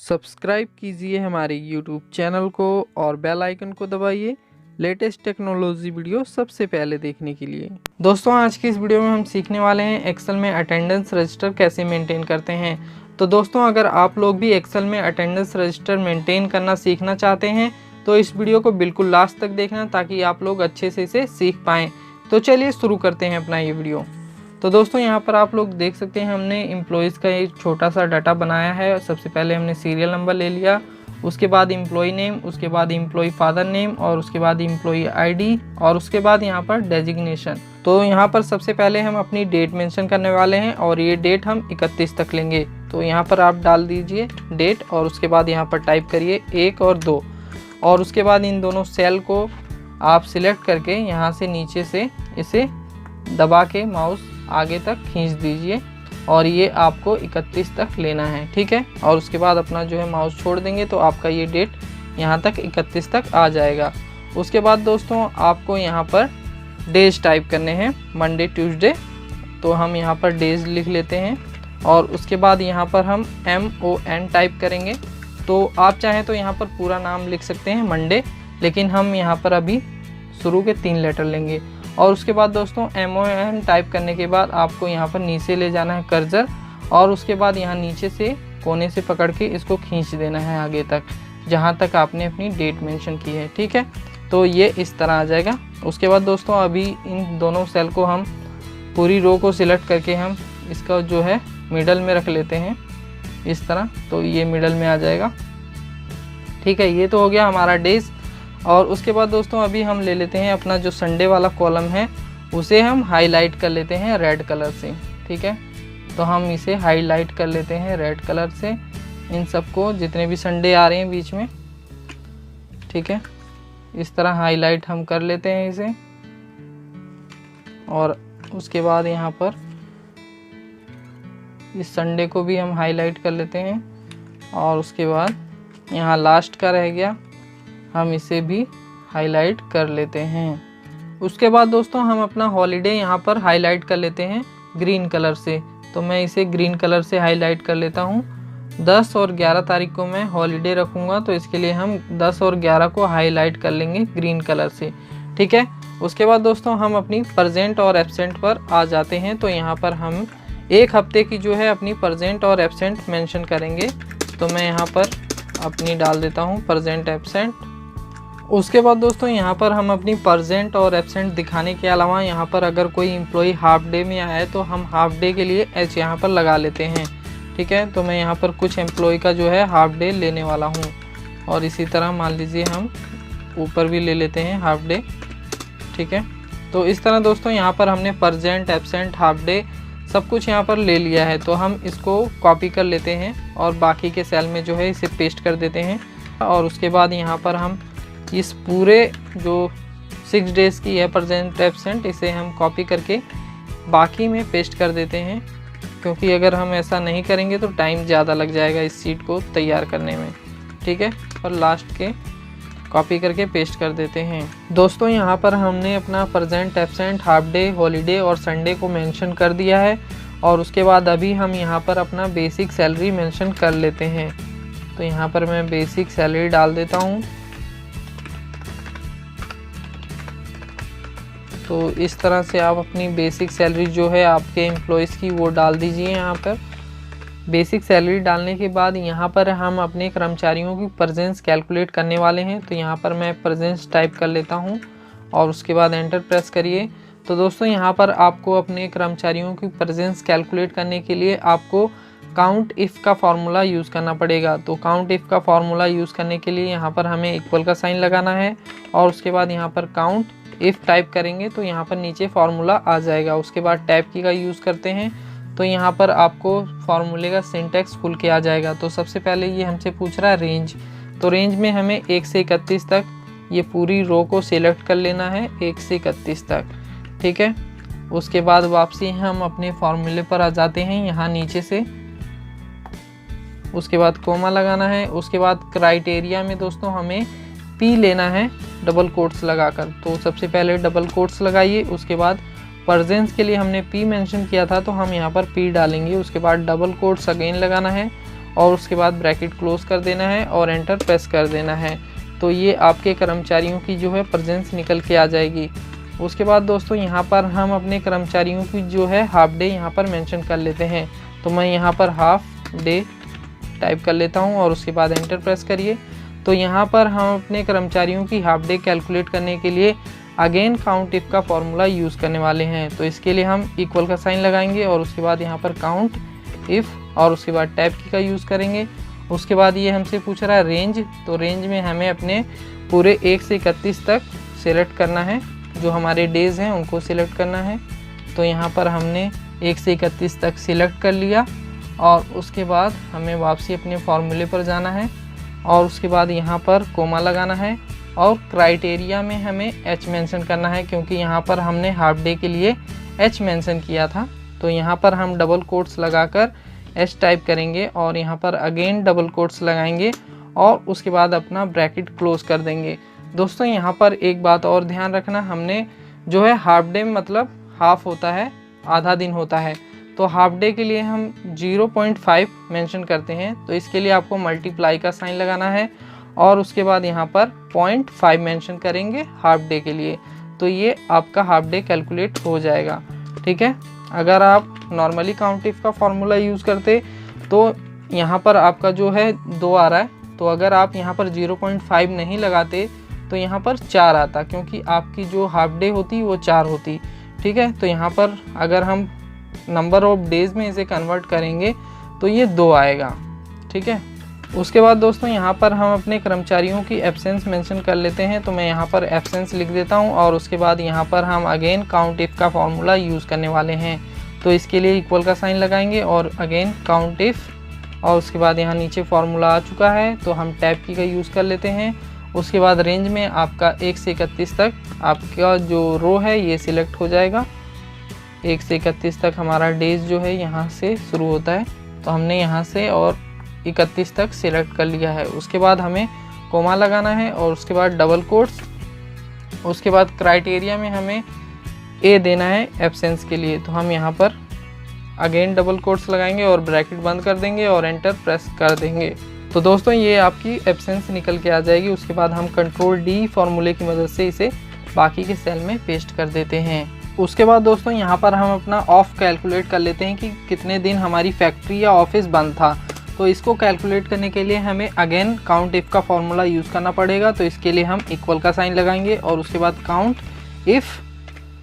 Subscribe कीजिए हमारे YouTube channel को और बेल आइकन को दबाइए लेटेस्ट टेक्नोलॉजी वीडियो सबसे पहले देखने के लिए। दोस्तों आज की इस वीडियो में हम सीखने वाले हैं एक्सेल में अटेंडेंस रजिस्टर कैसे मेंटेन करते हैं। तो दोस्तों अगर आप लोग भी एक्सेल में अटेंडेंस रजिस्टर मेंटेन करना सीखना चाहते हैं तो इस वीडियो को बिल्कुल लास्ट तक देखना ताकि आप लोग अच्छे से इसे सीख पाएँ। तो चलिए शुरू करते हैं अपना ये वीडियो। तो दोस्तों यहाँ पर आप लोग देख सकते हैं हमने एम्प्लॉयज़ का एक छोटा सा डाटा बनाया है। सबसे पहले हमने सीरियल नंबर ले लिया, उसके बाद एम्प्लॉय नेम, उसके बाद एम्प्लॉय फादर नेम और उसके बाद एम्प्लॉय आईडी और उसके बाद यहाँ पर डेजिग्नेशन। तो यहाँ पर सबसे पहले हम अपनी डेट मेंशन करने वाले हैं और ये डेट हम 31 तक लेंगे। तो यहाँ पर आप डाल दीजिए डेट और उसके बाद यहाँ पर टाइप करिए 1 और 2 और उसके बाद इन दोनों सेल को आप सिलेक्ट करके यहाँ से नीचे से इसे दबा के माउस आगे तक खींच दीजिए और ये आपको 31 तक लेना है, ठीक है। और उसके बाद अपना जो है माउस छोड़ देंगे तो आपका ये डेट यहाँ तक 31 तक आ जाएगा। उसके बाद दोस्तों आपको यहाँ पर डेज टाइप करने हैं, मंडे ट्यूसडे। तो हम यहाँ पर डेज लिख लेते हैं और उसके बाद यहाँ पर हम MON टाइप करेंगे। तो आप चाहें तो यहाँ पर पूरा नाम लिख सकते हैं मंडे, लेकिन हम यहाँ पर अभी शुरू के 3 लेटर लेंगे। और उसके बाद दोस्तों MON टाइप करने के बाद आपको यहाँ पर नीचे ले जाना है कर्सर और उसके बाद यहाँ नीचे से कोने से पकड़ के इसको खींच देना है आगे तक जहाँ तक आपने अपनी डेट मेंशन की है, ठीक है। तो ये इस तरह आ जाएगा। उसके बाद दोस्तों अभी इन दोनों सेल को हम पूरी रो को सिलेक्ट करके हम इसका जो है मिडल में रख लेते हैं इस तरह। तो ये मिडल में आ जाएगा, ठीक है। ये तो हो गया हमारा डेज। और उसके बाद दोस्तों अभी हम ले लेते हैं अपना जो संडे वाला कॉलम है उसे हम हाईलाइट कर लेते हैं रेड कलर से, ठीक है। तो हम इसे हाईलाइट कर लेते हैं रेड कलर से इन सबको जितने भी संडे आ रहे हैं बीच में, ठीक है। इस तरह हाईलाइट हम कर लेते हैं इसे और उसके बाद यहाँ पर इस संडे को भी हम हाईलाइट कर लेते हैं और उसके बाद यहाँ लास्ट का रह गया हम इसे भी हाईलाइट कर लेते हैं। उसके बाद दोस्तों हम अपना हॉलीडे यहाँ पर हाईलाइट कर लेते हैं ग्रीन कलर से। तो मैं इसे ग्रीन कलर से हाईलाइट कर लेता हूँ। 10 और 11 तारीख को मैं हॉलीडे रखूँगा तो इसके लिए हम 10 और 11 को हाईलाइट कर लेंगे ग्रीन कलर से, ठीक है। उसके बाद दोस्तों हम अपनी प्रेजेंट और एब्सेंट पर आ जाते हैं। तो यहाँ पर हम एक हफ्ते की जो है अपनी प्रेजेंट और एब्सेंट मेंशन करेंगे। तो मैं यहाँ पर अपनी डाल देता हूँ प्रेजेंट एब्सेंट। उसके बाद दोस्तों यहाँ पर हम अपनी प्रेजेंट और एब्सेंट दिखाने के अलावा यहाँ पर अगर कोई एम्प्लॉय हाफ डे में आया है तो हम हाफ डे के लिए H यहाँ पर लगा लेते हैं, ठीक है। तो मैं यहाँ पर कुछ एम्प्लॉय का जो है हाफ डे लेने वाला हूँ और इसी तरह मान लीजिए हम ऊपर भी ले लेते हैं हाफ डे, ठीक है। तो इस तरह दोस्तों यहाँ पर हमने प्रेजेंट एब्सेंट हाफ डे सब कुछ यहाँ पर ले लिया है। तो हम इसको कॉपी कर लेते हैं और बाकी के सेल में जो है इसे पेस्ट कर देते हैं और उसके बाद यहाँ पर हम इस पूरे जो 6 डेज़ की है प्रेजेंट एब्सेंट इसे हम कॉपी करके बाकी में पेस्ट कर देते हैं, क्योंकि अगर हम ऐसा नहीं करेंगे तो टाइम ज़्यादा लग जाएगा इस शीट को तैयार करने में, ठीक है। और लास्ट के कॉपी करके पेस्ट कर देते हैं। दोस्तों यहाँ पर हमने अपना present absent half day holiday और संडे को मेंशन कर दिया है और उसके बाद अभी हम यहाँ पर अपना बेसिक सैलरी मेंशन कर लेते हैं। तो यहाँ पर मैं बेसिक सैलरी डाल देता हूँ। तो इस तरह से आप अपनी बेसिक सैलरी जो है आपके एम्प्लॉयज़ की वो डाल दीजिए। यहाँ पर बेसिक सैलरी डालने के बाद यहाँ पर हम अपने कर्मचारियों की प्रेजेंस कैलकुलेट करने वाले हैं। तो यहाँ पर मैं प्रेजेंस टाइप कर लेता हूँ और उसके बाद एंटर प्रेस करिए। तो दोस्तों यहाँ पर आपको अपने कर्मचारियों की प्रेजेंस कैलकुलेट करने के लिए आपको काउंट इफ़ का फार्मूला यूज़ करना पड़ेगा। तो काउंट इफ़ का फार्मूला यूज़ करने के लिए यहाँ पर हमें इक्वल का साइन लगाना है और उसके बाद यहाँ पर काउंट इफ़ टाइप करेंगे तो यहाँ पर नीचे फार्मूला आ जाएगा। उसके बाद टैब की का यूज़ करते हैं तो यहाँ पर आपको फार्मूले का सिंटैक्स खुल के आ जाएगा। तो सबसे पहले ये हमसे पूछ रहा है रेंज। तो रेंज में हमें 1 से 31 तक ये पूरी रो को सिलेक्ट कर लेना है 1 से 31 तक, ठीक है। उसके बाद वापसी हम अपने फार्मूले पर आ जाते हैं यहाँ नीचे से। उसके बाद कोमा लगाना है। उसके बाद क्राइटेरिया में दोस्तों हमें P लेना है डबल कोट्स लगाकर। तो सबसे पहले डबल कोट्स लगाइए। उसके बाद प्रेजेंस के लिए हमने P मेंशन किया था तो हम यहाँ पर P डालेंगे। उसके बाद डबल कोट्स अगेन लगाना है और उसके बाद ब्रैकेट क्लोज कर देना है और एंटर प्रेस कर देना है। तो ये आपके कर्मचारियों की जो है प्रेजेंस निकल के आ जाएगी। उसके बाद दोस्तों यहाँ पर हम अपने कर्मचारियों की जो है हाफ डे यहाँ पर मेंशन कर लेते हैं। तो मैं यहाँ पर हाफ डे टाइप कर लेता हूँ और उसके बाद एंटर प्रेस करिए। तो यहाँ पर हम अपने कर्मचारियों की हाफ डे कैलकुलेट करने के लिए अगेन काउंट इफ का फॉर्मूला यूज़ करने वाले हैं। तो इसके लिए हम इक्वल का साइन लगाएंगे और उसके बाद यहाँ पर काउंट इफ़ और उसके बाद टैब की का यूज़ करेंगे। उसके बाद ये हमसे पूछ रहा है रेंज, तो रेंज में हमें अपने पूरे 1 से 31 तक सिलेक्ट करना है, जो हमारे डेज़ हैं उनको सिलेक्ट करना है। तो यहाँ पर हमने 1 से 31 तक सिलेक्ट कर लिया और उसके बाद हमें वापसी अपने फॉर्मूले पर जाना है और उसके बाद यहाँ पर कोमा लगाना है और क्राइटेरिया में हमें एच मेंशन करना है, क्योंकि यहाँ पर हमने हाफ डे के लिए एच मेंशन किया था। तो यहाँ पर हम डबल कोट्स लगाकर एच टाइप करेंगे और यहाँ पर अगेन डबल कोट्स लगाएंगे और उसके बाद अपना ब्रैकेट क्लोज कर देंगे। दोस्तों यहाँ पर एक बात और ध्यान रखना, हमने जो है हाफ डे मतलब हाफ होता है, आधा दिन होता है, तो हाफ डे के लिए हम 0.5 मेंशन करते हैं। तो इसके लिए आपको मल्टीप्लाई का साइन लगाना है और उसके बाद यहाँ पर 0.5 मेंशन करेंगे हाफ डे के लिए। तो ये आपका हाफ डे कैलकुलेट हो जाएगा। ठीक है, अगर आप नॉर्मली काउंट इफ का फॉर्मूला यूज़ करते तो यहाँ पर आपका जो है 2 आ रहा है, तो अगर आप यहाँ पर 0.5 नहीं लगाते तो यहाँ पर 4 आता, क्योंकि आपकी जो हाफ डे होती वो 4 होती। ठीक है, तो यहाँ पर अगर हम नंबर ऑफ डेज़ में इसे कन्वर्ट करेंगे तो ये 2 आएगा। ठीक है, उसके बाद दोस्तों यहाँ पर हम अपने कर्मचारियों की एब्सेंस मेंशन कर लेते हैं। तो मैं यहाँ पर एब्सेंस लिख देता हूँ और उसके बाद यहाँ पर हम अगेन काउंट इफ का फॉर्मूला यूज़ करने वाले हैं। तो इसके लिए इक्वल का साइन लगाएंगे और अगेन काउंट इफ और उसके बाद यहाँ नीचे फॉर्मूला आ चुका है तो हम टैब की का यूज़ कर लेते हैं। उसके बाद रेंज में आपका 1 से 31 तक आपका जो रो है ये सिलेक्ट हो जाएगा। 1 से 31 तक हमारा डेज जो है यहाँ से शुरू होता है, तो हमने यहाँ से और 31 तक सिलेक्ट कर लिया है। उसके बाद हमें कोमा लगाना है और उसके बाद डबल कोट्स, उसके बाद क्राइटेरिया में हमें ए देना है एब्सेंस के लिए। तो हम यहाँ पर अगेन डबल कोट्स लगाएंगे और ब्रैकेट बंद कर देंगे और एंटर प्रेस कर देंगे। तो दोस्तों ये आपकी एब्सेंस निकल के आ जाएगी। उसके बाद हम कंट्रोल डी फॉर्मूले की मदद से इसे बाकी के सेल में पेस्ट कर देते हैं। उसके बाद दोस्तों यहाँ पर हम अपना ऑफ कैलकुलेट कर लेते हैं कि कितने दिन हमारी फैक्ट्री या ऑफिस बंद था। तो इसको कैलकुलेट करने के लिए हमें अगेन काउंट इफ़ का फॉर्मूला यूज़ करना पड़ेगा। तो इसके लिए हम इक्वल का साइन लगाएंगे और उसके बाद काउंट इफ़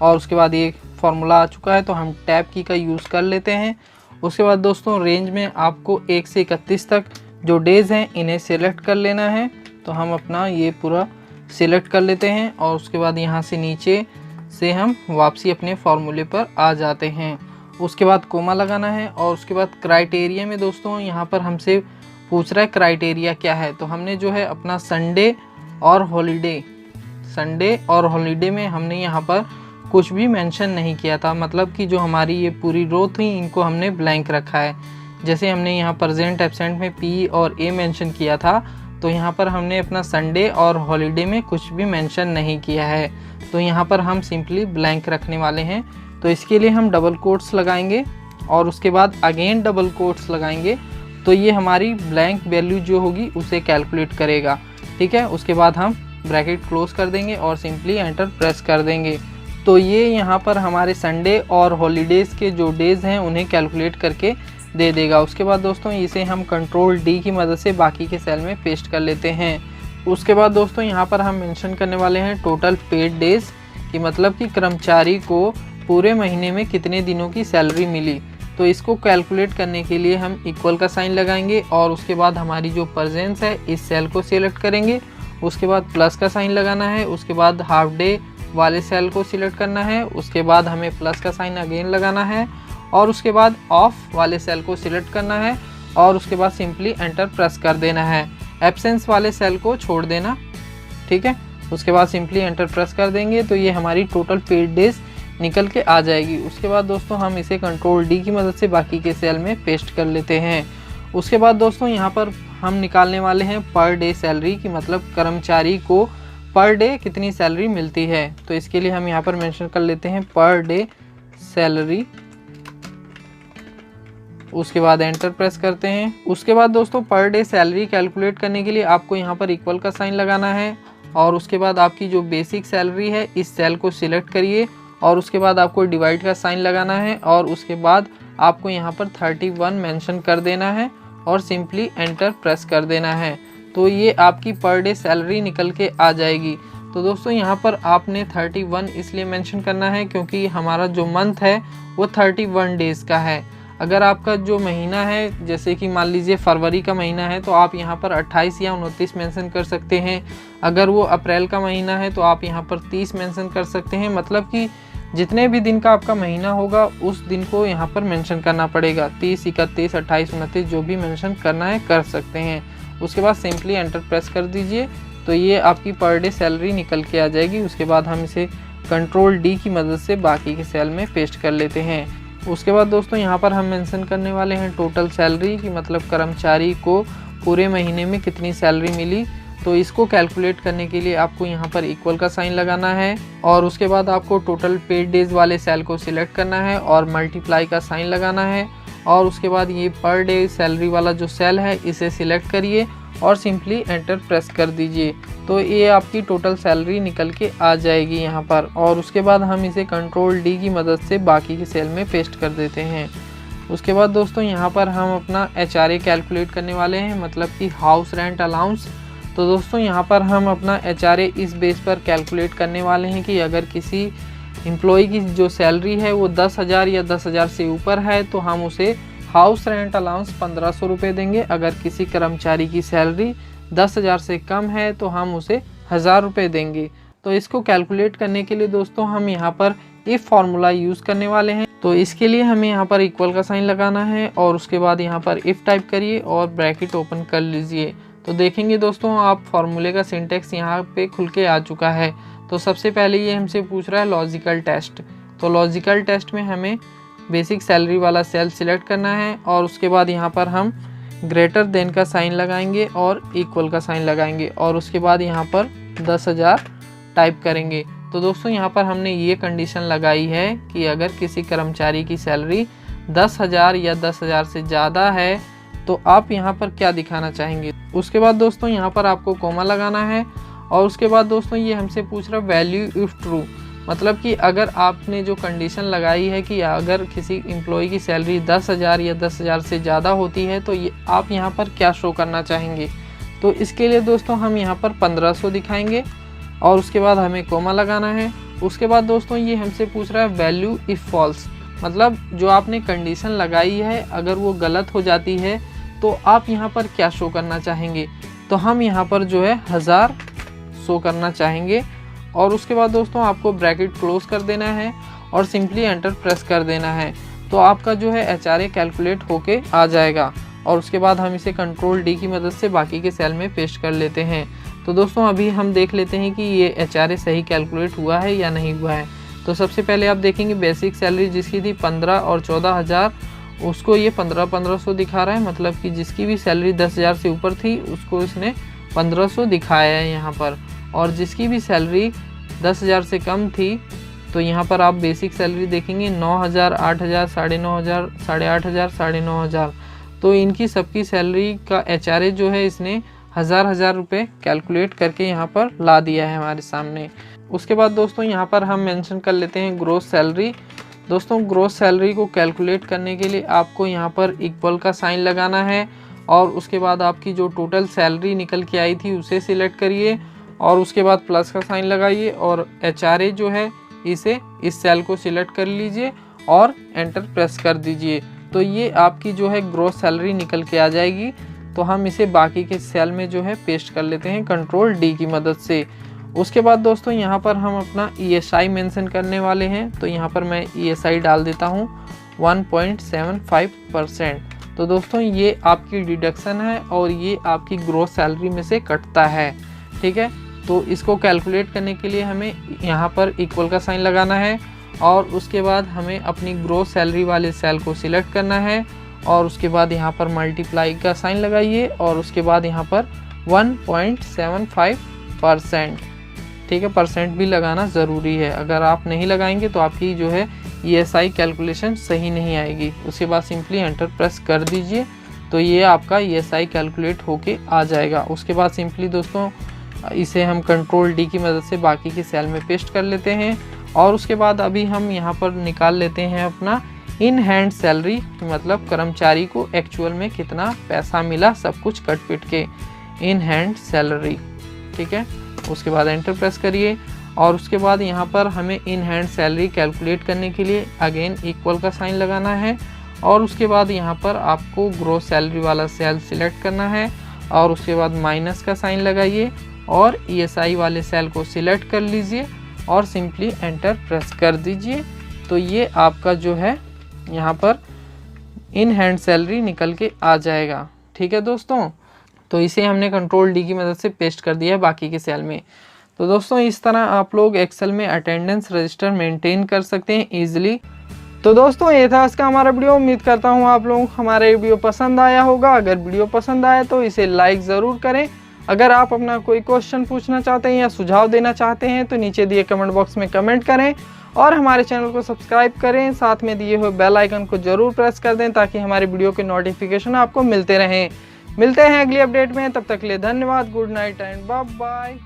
और उसके बाद ये फार्मूला आ चुका है तो हम टैब की का यूज़ कर लेते हैं। उसके बाद दोस्तों रेंज में आपको 1 से 31 तक जो डेज़ हैं इन्हें सेलेक्ट कर लेना है। तो हम अपना ये पूरा सिलेक्ट कर लेते हैं और उसके बाद यहाँ से नीचे से हम वापसी अपने फॉर्मूले पर आ जाते हैं। उसके बाद कोमा लगाना है और उसके बाद क्राइटेरिया में दोस्तों यहाँ पर हमसे पूछ रहा है क्राइटेरिया क्या है। तो हमने जो है अपना संडे और हॉलीडे में हमने यहाँ पर कुछ भी मेंशन नहीं किया था, मतलब कि जो हमारी ये पूरी रो थी इनको हमने ब्लैंक रखा है। जैसे हमने यहाँ प्रेजेंट एब्सेंट में पी और ए मेंशन किया था, तो यहाँ पर हमने अपना संडे और हॉलीडे में कुछ भी मेंशन नहीं किया है। तो यहाँ पर हम सिंपली ब्लैंक रखने वाले हैं। तो इसके लिए हम डबल कोट्स लगाएंगे और उसके बाद अगेन डबल कोट्स लगाएंगे। तो ये हमारी ब्लैंक वैल्यू जो होगी उसे कैलकुलेट करेगा। ठीक है, उसके बाद हम ब्रैकेट क्लोज कर देंगे और सिंपली एंटर प्रेस कर देंगे। तो ये यहाँ पर हमारे संडे और हॉलीडेज़ के जो डेज़ हैं उन्हें कैलकुलेट करके दे देगा। उसके बाद दोस्तों इसे हम कंट्रोल डी की मदद से बाकी के सेल में पेस्ट कर लेते हैं। उसके बाद दोस्तों यहाँ पर हम मेंशन करने वाले हैं टोटल पेड डेज़ कि मतलब कि कर्मचारी को पूरे महीने में कितने दिनों की सैलरी मिली। तो इसको कैलकुलेट करने के लिए हम इक्वल का साइन लगाएंगे और उसके बाद हमारी जो प्रेजेंस है इस सेल को सिलेक्ट करेंगे। उसके बाद प्लस का साइन लगाना है, उसके बाद हाफ डे वाले सेल को सिलेक्ट करना है, उसके बाद हमें प्लस का साइन अगेन लगाना है और उसके बाद ऑफ वाले सेल को सिलेक्ट करना है और उसके बाद सिंपली एंटर प्रेस कर देना है। एब्सेंस वाले सेल को छोड़ देना। ठीक है, उसके बाद सिंपली एंटर प्रेस कर देंगे तो ये हमारी टोटल पेड डेज निकल के आ जाएगी। उसके बाद दोस्तों हम इसे कंट्रोल डी की मदद से बाकी के सेल में पेस्ट कर लेते हैं। उसके बाद दोस्तों यहाँ पर हम निकालने वाले हैं पर डे सैलरी की, मतलब कर्मचारी को पर डे कितनी सैलरी मिलती है। तो इसके लिए हम यहाँ पर मेंशन कर लेते हैं पर डे सैलरी उसके बाद एंटर प्रेस करते हैं। उसके बाद दोस्तों पर डे सैलरी कैलकुलेट करने के लिए आपको यहाँ पर इक्वल का साइन लगाना है और उसके बाद आपकी जो बेसिक सैलरी है इस सेल को सिलेक्ट करिए और उसके बाद आपको डिवाइड का साइन लगाना है और उसके बाद आपको यहाँ पर 31 मेंशन कर देना है और सिंपली एंटर प्रेस कर देना है। तो ये आपकी पर डे सैलरी निकल के आ जाएगी। तो दोस्तों यहाँ पर आपने 31 इसलिए मेंशन करना है क्योंकि हमारा जो मंथ है वो 31 डेज़ का है। अगर आपका जो महीना है जैसे कि मान लीजिए फरवरी का महीना है तो आप यहाँ पर 28 या 29 मेंशन कर सकते हैं। अगर वो अप्रैल का महीना है तो आप यहाँ पर 30 मेंशन कर सकते हैं। मतलब कि जितने भी दिन का आपका महीना होगा उस दिन को यहाँ पर मेंशन करना पड़ेगा। 30, 31, 28, 29 जो भी मेंशन करना है कर सकते हैं। उसके बाद सिंपली एंटर प्रेस कर दीजिए तो ये आपकी पर डे सैलरी निकल के आ जाएगी। उसके बाद हम इसे कंट्रोल डी की मदद से बाकी के सेल में पेस्ट कर लेते हैं। उसके बाद दोस्तों यहाँ पर हम मेंशन करने वाले हैं टोटल सैलरी की, मतलब कर्मचारी को पूरे महीने में कितनी सैलरी मिली। तो इसको कैलकुलेट करने के लिए आपको यहाँ पर इक्वल का साइन लगाना है और उसके बाद आपको टोटल पेड डेज वाले सेल को सिलेक्ट करना है और मल्टीप्लाई का साइन लगाना है और उसके बाद ये पर डे सैलरी वाला जो सेल है इसे सिलेक्ट करिए और सिंपली एंटर प्रेस कर दीजिए। तो ये आपकी टोटल सैलरी निकल के आ जाएगी यहाँ पर और उसके बाद हम इसे कंट्रोल डी की मदद से बाकी के सेल में पेस्ट कर देते हैं। उसके बाद दोस्तों यहाँ पर हम अपना HRA कैलकुलेट करने वाले हैं, मतलब कि हाउस रेंट अलाउंस। तो दोस्तों यहाँ पर हम अपना HRA इस बेस पर कैलकुलेट करने वाले हैं कि अगर किसी एम्प्लॉय की जो सैलरी है वो 10,000 या 10,000 से ऊपर है तो हम उसे हाउस रेंट अलाउंस 1500 रुपये देंगे। अगर किसी कर्मचारी की सैलरी 10,000 से कम है तो हम उसे 1000 रुपये देंगे। तो इसको कैलकुलेट करने के लिए दोस्तों हम यहाँ पर इफ फार्मूला यूज़ करने वाले हैं। तो इसके लिए हमें यहाँ पर इक्वल का साइन लगाना है और उसके बाद यहाँ पर इफ़ टाइप करिए और ब्रैकेट ओपन कर लीजिए। तो देखेंगे दोस्तों आप फार्मूले का सिंटेक्स यहाँ पे खुल के आ चुका है। तो सबसे पहले ये हमसे पूछ रहा है लॉजिकल टेस्ट। तो लॉजिकल टेस्ट में हमें बेसिक सैलरी वाला सेल सिलेक्ट करना है और उसके बाद यहाँ पर हम ग्रेटर देन का साइन लगाएंगे और इक्वल का साइन लगाएंगे और उसके बाद यहाँ पर 10,000 टाइप करेंगे। तो दोस्तों यहाँ पर हमने ये कंडीशन लगाई है कि अगर किसी कर्मचारी की सैलरी 10,000 या 10,000 से ज़्यादा है तो आप यहाँ पर क्या दिखाना चाहेंगे। उसके बाद दोस्तों यहाँ पर आपको कोमा लगाना है और उसके बाद दोस्तों ये हमसे पूछ रहा है वैल्यू इफ़ ट्रू, मतलब कि अगर आपने जो कंडीशन लगाई है कि अगर किसी एम्प्लॉय की सैलरी 10,000 या 10,000 से ज़्यादा होती है तो ये आप यहाँ पर क्या शो करना चाहेंगे। तो इसके लिए दोस्तों हम यहाँ पर 1500 दिखाएंगे और उसके बाद हमें कोमा लगाना है। उसके बाद दोस्तों ये हमसे पूछ रहा है वैल्यू इफ़ फॉल्स, मतलब जो आपने कंडीशन लगाई है अगर वो गलत हो जाती है तो आप यहाँ पर क्या शो करना चाहेंगे। तो हम यहाँ पर जो है 1000 शो करना चाहेंगे और उसके बाद दोस्तों आपको ब्रैकेट क्लोज कर देना है और सिंपली एंटर प्रेस कर देना है। तो आपका जो है HRA कैलकुलेट होके आ जाएगा और उसके बाद हम इसे कंट्रोल डी की मदद से बाकी के सेल में पेस्ट कर लेते हैं। तो दोस्तों अभी हम देख लेते हैं कि ये HRA सही कैलकुलेट हुआ है या नहीं हुआ है। तो सबसे पहले आप देखेंगे बेसिक सैलरी जिसकी थी 15 और 14,000 उसको ये 1500 दिखा रहा है, मतलब कि जिसकी भी सैलरी 10,000 से ऊपर थी उसको इसने 1500 दिखाया है यहाँ पर। और जिसकी भी सैलरी 10,000 से कम थी तो यहाँ पर आप बेसिक सैलरी देखेंगे 9,000, 8,000, 9,500, 8,500, 9,500। तो इनकी सबकी सैलरी का HRA जो है इसने 1000 रुपये कैलकुलेट करके यहाँ पर ला दिया है हमारे सामने। उसके बाद दोस्तों यहाँ पर हम मेंशन कर लेते हैं ग्रोस सैलरी। दोस्तों ग्रोस सैलरी को कैलकुलेट करने के लिए आपको यहाँ पर इक्वल का साइन लगाना है और उसके बाद आपकी जो टोटल सैलरी निकल के आई थी उसे सिलेक्ट करिए और उसके बाद प्लस का साइन लगाइए और HRA जो है इसे इस सेल को सिलेक्ट कर लीजिए और एंटर प्रेस कर दीजिए। तो ये आपकी जो है ग्रोस सैलरी निकल के आ जाएगी। तो हम इसे बाकी के सेल में जो है पेस्ट कर लेते हैं कंट्रोल डी की मदद से। उसके बाद दोस्तों यहाँ पर हम अपना ESI मेंशन करने वाले हैं। तो यहाँ पर मैं ESI डाल देता हूँ 1.75%। तो दोस्तों ये आपकी डिडक्शन है और ये आपकी ग्रोस सैलरी में से कटता है, ठीक है। तो इसको कैलकुलेट करने के लिए हमें यहाँ पर इक्वल का साइन लगाना है और उसके बाद हमें अपनी ग्रोस सैलरी वाले सेल को सिलेक्ट करना है और उसके बाद यहाँ पर मल्टीप्लाई का साइन लगाइए और उसके बाद यहाँ पर 1.75%, ठीक है। परसेंट भी लगाना ज़रूरी है, अगर आप नहीं लगाएंगे तो आपकी जो है ESI कैलकुलेशन सही नहीं आएगी। उसके बाद सिंपली एंटर प्रेस कर दीजिए तो ये आपका ESI कैलकुलेट होके आ जाएगा। उसके बाद सिंपली दोस्तों इसे हम कंट्रोल D की मदद से बाकी के सेल में पेस्ट कर लेते हैं और उसके बाद अभी हम यहाँ पर निकाल लेते हैं अपना इन हैंड सैलरी, मतलब कर्मचारी को एक्चुअल में कितना पैसा मिला सब कुछ कट पिट के, इन हैंड सैलरी। ठीक है, उसके बाद एंटर प्रेस करिए और उसके बाद यहाँ पर हमें इन हैंड सैलरी कैलकुलेट करने के लिए अगेन इक्वल का साइन लगाना है और उसके बाद यहाँ पर आपको ग्रॉस सैलरी वाला सेल सिलेक्ट करना है और उसके बाद माइनस का साइन लगाइए और ESI वाले सेल को सिलेक्ट कर लीजिए और सिंपली एंटर प्रेस कर दीजिए। तो ये आपका जो है यहाँ पर इन हैंड सैलरी निकल के आ जाएगा। ठीक है दोस्तों, तो इसे हमने कंट्रोल D की मदद से पेस्ट कर दिया है बाकी के सेल में। तो दोस्तों इस तरह आप लोग एक्सेल में अटेंडेंस रजिस्टर मेंटेन कर सकते हैं ईजिली। तो दोस्तों ये था आज का हमारा वीडियो। उम्मीद करता हूँ आप लोगों को हमारा वीडियो पसंद आया होगा। अगर वीडियो पसंद आया तो इसे लाइक ज़रूर करें। अगर आप अपना कोई क्वेश्चन पूछना चाहते हैं या सुझाव देना चाहते हैं तो नीचे दिए कमेंट बॉक्स में कमेंट करें और हमारे चैनल को सब्सक्राइब करें। साथ में दिए हुए बेल आइकन को ज़रूर प्रेस कर दें ताकि हमारे वीडियो के नोटिफिकेशन आपको मिलते रहें। मिलते हैं अगली अपडेट में, तब तक के लिए धन्यवाद। Good night and bye bye.